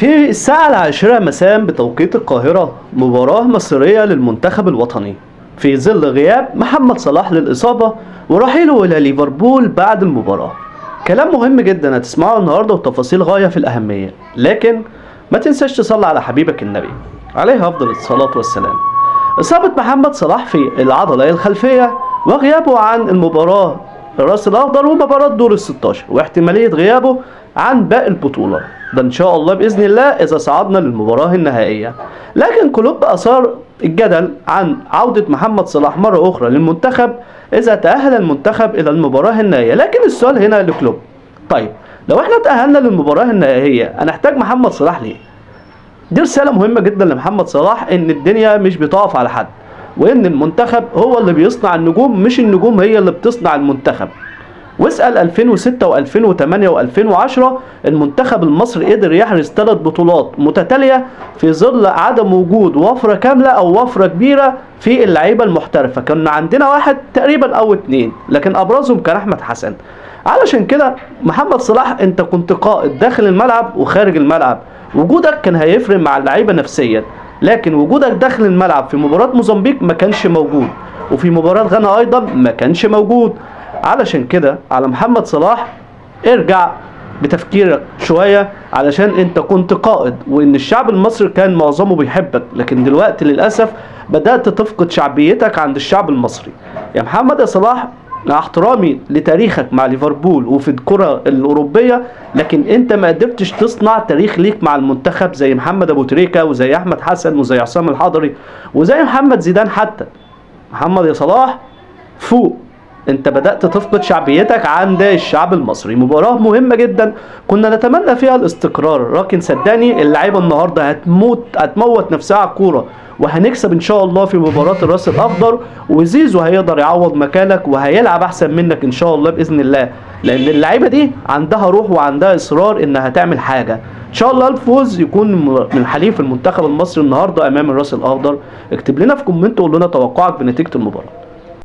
في الساعة 10 مساء بتوقيت القاهرة مباراة مصرية للمنتخب الوطني في ظل غياب محمد صلاح للإصابة ورحيله إلى ليفربول بعد المباراة. كلام مهم جدا هتسمعه النهاردة وتفاصيل غاية في الأهمية، لكن ما تنساش تصلي على حبيبك النبي عليه أفضل الصلاة والسلام. إصابة محمد صلاح في العضلة الخلفية وغيابه عن المباراة الراس الأخضر ومباراة دور ال16 واحتمالية غيابه عن باقي البطولة ده إن شاء الله بإذن الله إذا صعدنا للمباراة النهائية. لكن كلوب أثار الجدل عن عودة محمد صلاح مرة أخرى للمنتخب إذا تأهل المنتخب إلى المباراة النهائية. لكن السؤال هنا لكلوب، طيب لو احنا تأهلنا للمباراة النهائية هنحتاج محمد صلاح ليه؟ دي رسالة مهمة جدا لمحمد صلاح، إن الدنيا مش بتقف على حد، وإن المنتخب هو اللي بيصنع النجوم مش النجوم هي اللي بتصنع المنتخب. واسأل 2006 و2008 و2010 المنتخب المصري قدر يحرز 3 بطولات متتالية في ظل عدم وجود وفرة كاملة أو وفرة كبيرة في اللعيبة المحترفة. كان عندنا واحد تقريبا أو 2، لكن أبرزهم كان أحمد حسن. علشان كده محمد صلاح أنت كنت قائد داخل الملعب وخارج الملعب، وجودك كان هيفرق مع اللعيبة نفسيا، لكن وجودك داخل الملعب في مباراة موزمبيق ما كانش موجود، وفي مباراة غانا أيضا ما كانش موجود. علشان كده على محمد صلاح ارجع بتفكيرك شوية، علشان انت كنت قائد وان الشعب المصري كان معظمه بيحبك، لكن دلوقتي للأسف بدأت تفقد شعبيتك عند الشعب المصري. يا محمد يا صلاح، مع احترامي لتاريخك مع ليفربول وفي الكرة الأوروبية، لكن انت ما قدرتش تصنع تاريخ ليك مع المنتخب زي محمد أبو تريكة وزي أحمد حسن وزي عصام الحضري وزي محمد زيدان حتى. محمد يا صلاح فوق، انت بدأت تفقد شعبيتك عند الشعب المصري. مباراة مهمة جدا كنا نتمنى فيها الاستقرار، لكن صدقني اللعيبة النهاردة هتموت نفسها على الكورة، وهنكسب ان شاء الله في مباراة الراس الاخضر، وزيزو هيقدر يعوض مكانك وهيلعب احسن منك ان شاء الله باذن الله، لان اللعيبة دي عندها روح وعندها اصرار انها تعمل حاجة. ان شاء الله الفوز يكون من حليف المنتخب المصري النهارده امام الراس الاخضر. اكتب لنا في كومنت وقول لنا توقعك بنتيجة المباراة.